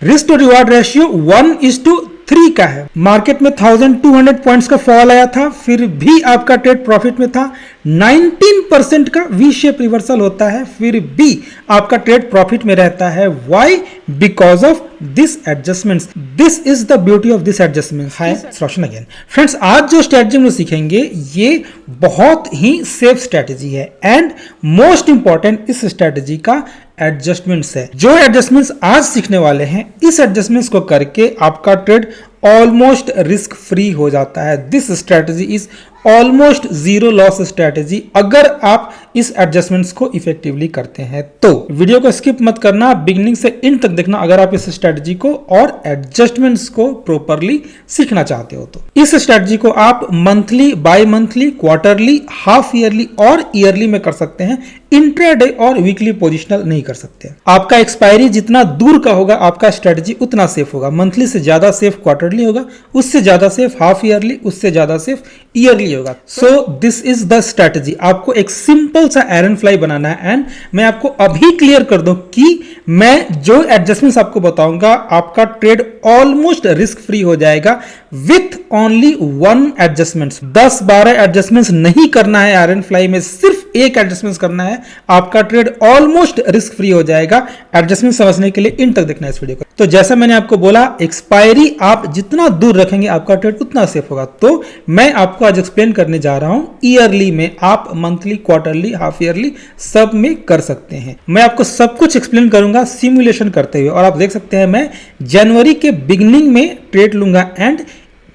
Risk to reward ratio 1:3 का है। Market में 1200 पॉइंट्स का फॉल आया था, फिर भी आपका ट्रेड प्रॉफिट में था। 19% का वी शेप रिवर्सल होता है, फिर भी आपका ट्रेड प्रॉफिट में रहता है। Why? Because of this adjustments. This is the beauty of this adjustment. Hi Roshan again. Friends, आज जो स्ट्रेटजी हम सीखेंगे ये बहुत ही सेफ स्ट्रेटजी है एंड मोस्ट इंपॉर्टेंट इस स्ट्रेटजी का एडजस्टमेंट्स है। जो एडजस्टमेंट्स आज सीखने वाले हैं, इस एडजस्टमेंट्स को करके आपका ट्रेड ऑलमोस्ट रिस्क फ्री हो जाता है। This strategy is almost zero loss strategy अगर आप इस एडजस्टमेंट्स को इफेक्टिवली करते हैं तो। वीडियो को स्किप मत करना, बिगिनिंग से एंड तक देखना अगर आप इस स्ट्रेटजी को और एडजस्टमेंट्स को प्रॉपरली सीखना चाहते हो तो। इस स्ट्रेटजी को आप monthly, bi monthly, quarterly, half yearly और ईयरली में कर सकते हैं। इंट्राडे और वीकली पोजिशनल नहीं कर सकते। आपका एक्सपायरी जितना दूर का होगा आपका स्ट्रेटजी उतना सेफ होगा। मंथली से ज्यादा सेफ क्वार्टरली होगा, उससे ज्यादा सेफ हाफ ईयरली, उससे ज्यादा सेफ ईयरली होगा। So this is the strategy. आपको एक सिंपल सा एरन फ्लाई बनाना है एंड मैं आपको अभी क्लियर कर दूं कि मैं जो एडजस्टमेंट्स आपको बताऊंगा आपका ट्रेड ऑलमोस्ट रिस्क फ्री हो जाएगा with only one adjustments. 10-12 adjustments नहीं करना है एरन फ्लाई में, सिर्फ एक एडजस्टमेंट करना है, आपका ट्रेड ऑलमोस्ट रिस्क फ्री हो जाएगा। एडजस्टमेंट समझने के लिए इन तक देखना है इस वीडियो को। तो जैसा मैंने आपको बोला, एक्सपायरी आप जितना दूर रखेंगे आपका ट्रेड उतना सेफ होगा। तो मैं आपको आज एक्सप्लेन करने जा रहा हूं ईयरली में। आप मंथली, क्वार्टरली, हाफ ईयरली सब में कर सकते हैं। मैं आपको सब कुछ एक्सप्लेन करूंगा सिमुलेशन करते हुए। और आप देख सकते हैं मैं जनवरी के बिगिनिंग में ट्रेड लूंगा एंड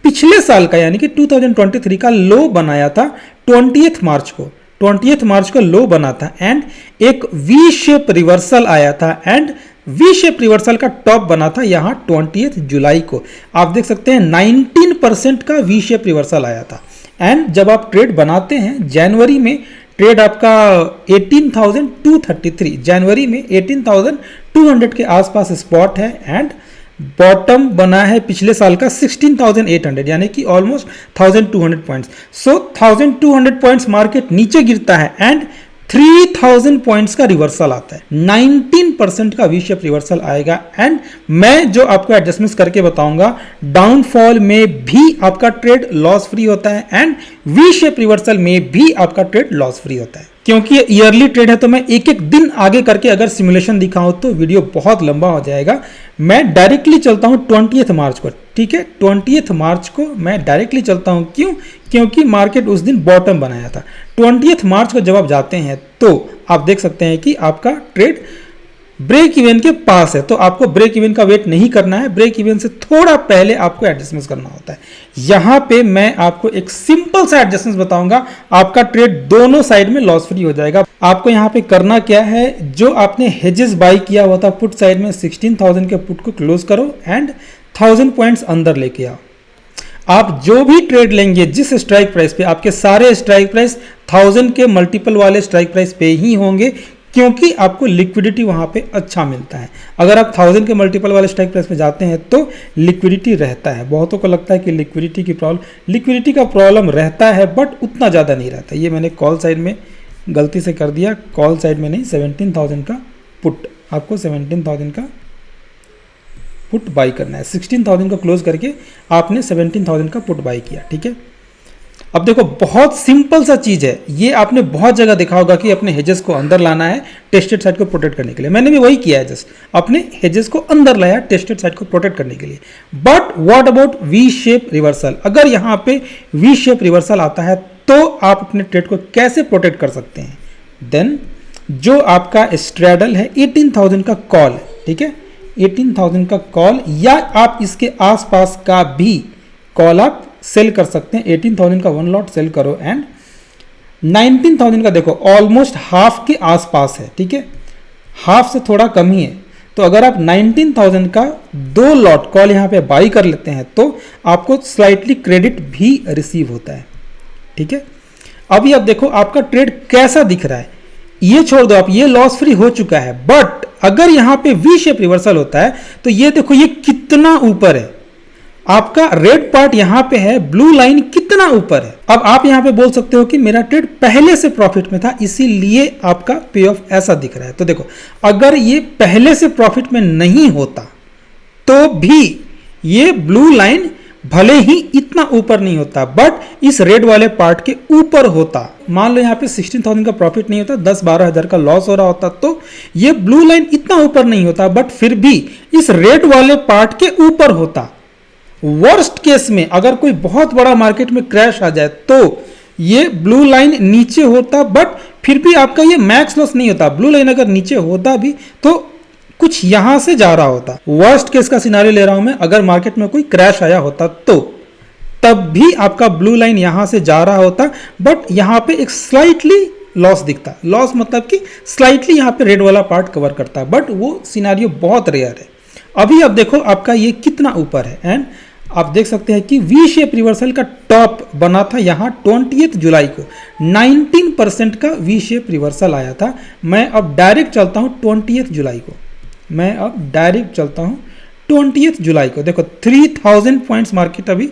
पिछले साल का यानी कि 2023 का लो बनाया था 20 मार्च को। 20 मार्च को लो बना था एंड एक वी शेप रिवर्सल आया था एंड वी शेप रिवर्सल का टॉप बना था यहां 20 जुलाई को। आप देख सकते हैं 19% का वी शेप रिवर्सल आया था एंड जब आप ट्रेड बनाते हैं जनवरी में, ट्रेड आपका 18,233, जनवरी में 18,200 के आसपास स्पॉट है एंड बॉटम बना है पिछले साल का 16,800 यानी कि ऑलमोस्ट 1,200 पॉइंट्स। सो 1,200 पॉइंट्स मार्केट नीचे गिरता है एंड 3,000 पॉइंट्स का रिवर्सल आता है। 19% का वी शेप रिवर्सल आएगा एंड मैं जो आपको एडजस्टमेंट्स करके बताऊंगा, डाउनफॉल में भी आपका ट्रेड लॉस फ्री होता है एंड वी शेप रिवर्सल में भी आपका ट्रेड लॉस फ्री होता है। क्योंकि ये ईयरली ट्रेड है तो मैं एक एक दिन आगे करके अगर सिमुलेशन दिखाऊं तो वीडियो बहुत लंबा हो जाएगा। मैं डायरेक्टली चलता हूं 20 मार्च को, ठीक है। 20 मार्च को मैं डायरेक्टली चलता हूं, क्यों? क्योंकि मार्केट उस दिन बॉटम बनाया था। 20 मार्च को जब आप जाते हैं तो आप देख सकते हैं कि आपका ट्रेड ब्रेक इवन के पास है। तो आपको ब्रेक इवन का वेट नहीं करना है, ब्रेक इवन से थोड़ा पहले आपको एडजस्टमेंट करना होता है। यहां पे मैं आपको एक सिंपल सा एडजस्टमेंट बताऊंगा, आपका ट्रेड दोनों साइड में लॉस फ्री हो जाएगा। आपको यहां पे करना क्या है, जो आपने हेजेस बाय किया हुआ था पुट साइड में 16,000 के पुट को क्लोज करो एंड 1000 पॉइंट्स अंदर लेके आओ। आप जो भी ट्रेड लेंगे जिस स्ट्राइक प्राइस पे, आपके सारे स्ट्राइक प्राइस 1000 के मल्टीपल वाले स्ट्राइक प्राइस पे ही होंगे क्योंकि आपको लिक्विडिटी वहां पे अच्छा मिलता है। अगर आप 1000 के मल्टीपल वाले स्ट्राइक प्राइस पे जाते हैं तो लिक्विडिटी रहता है। बहुतों को लगता है कि लिक्विडिटी का प्रॉब्लम रहता है बट उतना ज़्यादा नहीं रहता। ये मैंने कॉल साइड में गलती से कर दिया, कॉल साइड में नहीं, 17,000 का पुट, आपको 17,000 का पुट बाई करना है। 16,000 को क्लोज करके आपने 17,000 का पुट बाई किया, ठीक है। अब देखो बहुत सिंपल सा चीज है, ये आपने बहुत जगह देखा होगा कि अपने हेजेस को अंदर लाना है टेस्टेड साइड को प्रोटेक्ट करने के लिए। मैंने भी वही किया है, जस्ट अपने हेजेस को अंदर लाया टेस्टेड साइड को प्रोटेक्ट करने के लिए। But what about V shape reversal? अगर यहाँ पे वी शेप रिवर्सल आता है तो आप अपने ट्रेड को कैसे प्रोटेक्ट कर सकते हैं? देन जो आपका स्ट्रैडल है 18,000 का कॉल है, ठीक है, 18,000 का कॉल या आप इसके आसपास का भी कॉल आप सेल कर सकते हैं। 18,000 का वन लॉट सेल करो एंड 19,000 का देखो ऑलमोस्ट हाफ के आसपास है, ठीक है, हाफ से थोड़ा कम ही है। तो अगर आप 19,000 का 2 लॉट कॉल यहाँ पे बाई कर लेते हैं तो आपको स्लाइटली क्रेडिट भी रिसीव होता है, ठीक है। अभी आप देखो आपका ट्रेड कैसा दिख रहा है, ये छोड़ दो आप, ये लॉस फ्री हो चुका है। बट अगर यहाँ पे वी शेप रिवर्सल होता है तो ये देखो ये कितना ऊपर है, आपका रेड पार्ट यहां पे है, ब्लू लाइन कितना ऊपर है। अब आप यहां पे बोल सकते हो कि मेरा ट्रेड पहले से प्रॉफिट में था इसीलिए आपका पे ऑफ ऐसा दिख रहा है। तो देखो अगर ये पहले से प्रॉफिट में नहीं होता तो भी ये ब्लू लाइन भले ही इतना ऊपर नहीं होता बट इस रेड वाले पार्ट के ऊपर होता। मान लो यहाँ पे 16,000 का प्रॉफिट नहीं होता, 10-12 हज़ार का लॉस हो रहा होता, तो ये ब्लू लाइन इतना ऊपर नहीं होता बट फिर भी इस रेड वाले पार्ट के ऊपर होता। वर्स्ट केस में अगर कोई बहुत बड़ा मार्केट में क्रैश आ जाए तो ये ब्लू लाइन नीचे होता बट फिर भी आपका ये मैक्स लॉस नहीं होता। ब्लू लाइन अगर नीचे होता भी तो कुछ यहां से जा रहा होता। वर्स्ट केस का सिनारियो ले रहा हूं मैं, अगर मार्केट में कोई क्रैश आया होता तो तब भी आपका ब्लू लाइन यहां से जा रहा होता बट यहां पे एक स्लाइटली लॉस दिखता। लॉस मतलब कि स्लाइटली यहां पे रेड वाला पार्ट कवर करता, बट वो सिनारियो बहुत रेयर है। अभी आप देखो आपका ये कितना ऊपर है एंड आप देख सकते हैं कि वी शेप रिवर्सल का टॉप बना था यहाँ 20 जुलाई को। 19% का वी शेप रिवर्सल आया था। मैं अब डायरेक्ट चलता हूँ 20 जुलाई को। मैं अब डायरेक्ट चलता हूँ 20 जुलाई को। देखो 3000 पॉइंट्स मार्केट अभी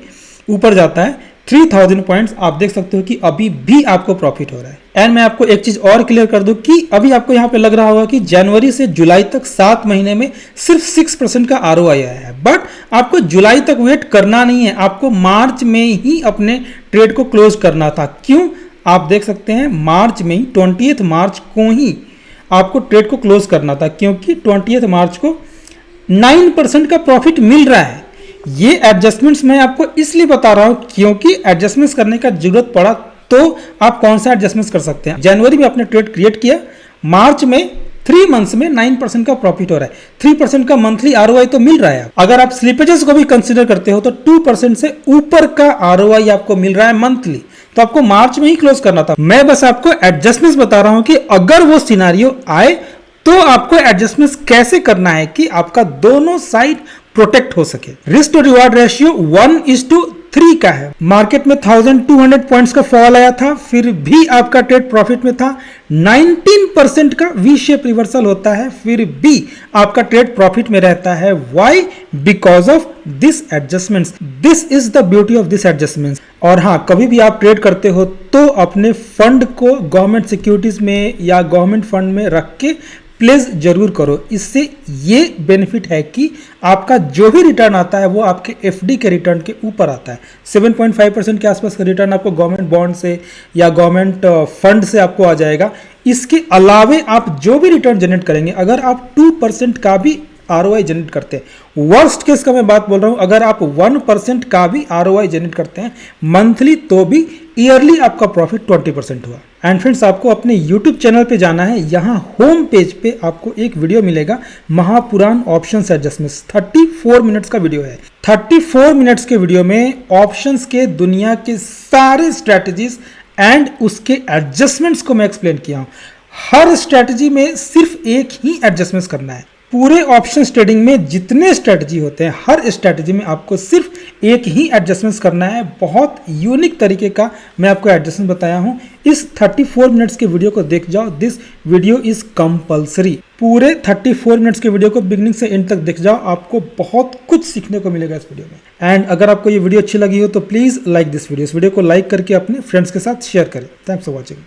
ऊपर जाता है। 3000 पॉइंट्स आप देख सकते हो कि अभी भी आपको प्रॉफिट हो रहा है। एंड मैं आपको एक चीज और क्लियर कर दूं कि अभी आपको यहाँ पे लग रहा होगा कि जनवरी से जुलाई तक 7 महीने में सिर्फ 6% का ROI आया है, बट आपको जुलाई तक वेट करना नहीं है। आपको मार्च में ही अपने ट्रेड को क्लोज करना था। क्यों? आप देख सकते हैं मार्च में ही 20 मार्च को ही आपको ट्रेड को क्लोज करना था, क्योंकि 20 मार्च को 9% का प्रॉफिट मिल रहा है। ये एडजस्टमेंट्स मैं आपको इसलिए बता रहा हूं क्योंकि एडजस्टमेंट्स करने का जरूरत पड़ा तो आप कौन सा एडजस्टमेंट्स कर सकते हैं। जनवरी में आपने ट्रेड क्रिएट किया, मार्च में 3 मंथ्स में 9% का प्रॉफिट हो रहा है। 3% का मंथली ROI तो मिल रहा है। अगर आप स्लिपेजेस को भी कंसीडर करते हो तो 2% से ऊपर का ROI आपको मिल रहा है मंथली। तो आपको मार्च में ही क्लोज करना था। मैं बस आपको एडजस्टमेंट्स बता रहा हूं कि अगर वो सिनारियो आए तो आपको एडजस्टमेंट्स कैसे करना है कि आपका दोनों साइड प्रोटेक्ट हो सके। रिस्क टू रिवार्ड रेशियो 1:3 का है। मार्केट में 1200 पॉइंट्स का फॉल आया था, फिर भी आपका ट्रेड प्रॉफिट में था। 19% का वी शेप रिवर्सल होता है, फिर भी आपका ट्रेड प्रॉफिट में रहता है। Why? Because of this adjustments. This is the beauty of this adjustments. और हाँ, कभी भी आप ट्रेड करते हो तो अपने फंड को गवर्नमेंट सिक्योरिटीज में या गवर्नमेंट फंड में रख के प्लेस जरूर करो। इससे ये बेनिफिट है कि आपका जो भी रिटर्न आता है वो आपके FD के रिटर्न के ऊपर आता है। 7.5% के आसपास का रिटर्न आपको गवर्नमेंट बॉन्ड से या गवर्नमेंट फंड से आपको आ जाएगा। इसके अलावे आप जो भी रिटर्न जनरेट करेंगे, अगर आप 2% का भी ROI जनरेट करते हैं, वर्स्ट केस का मैं बात बोल रहा हूं, अगर आप 1% का भी ROI जनरेट करते हैं मंथली तो भी ईयरली आपका प्रॉफिट 20% हुआ। एंड फ्रेंड्स, आपको अपने YouTube चैनल पे जाना है। यहाँ होम पेज पे आपको एक वीडियो मिलेगा, महापुराण ऑप्शंस एडजस्टमेंट्स। 34 मिनट्स का वीडियो है। 34 मिनट्स के वीडियो में ऑप्शंस के दुनिया के सारे स्ट्रैटेजीज एंड उसके एडजस्टमेंट्स को मैं एक्सप्लेन किया हूँ। हर स्ट्रैटेजी में सिर्फ एक ही एडजस्टमेंट्स करना है। पूरे ऑप्शन ट्रेडिंग में जितने स्ट्रैटेजी होते हैं, हर स्ट्रैटेजी में आपको सिर्फ एक ही एडजस्टमेंट्स करना है। बहुत यूनिक तरीके का मैं आपको एडजस्टमेंट बताया हूं। इस 34 मिनट्स के वीडियो को देख जाओ। This video is compulsory. पूरे 34 मिनट्स के वीडियो को बिगनिंग से एंड तक देख जाओ, आपको बहुत कुछ सीखने को मिलेगा इस वीडियो में। एंड अगर आपको ये वीडियो अच्छी लगी हो तो प्लीज लाइक दिस वीडियो। इस वीडियो को लाइक करके अपने फ्रेंड्स के साथ शेयर करें। Thanks for watching.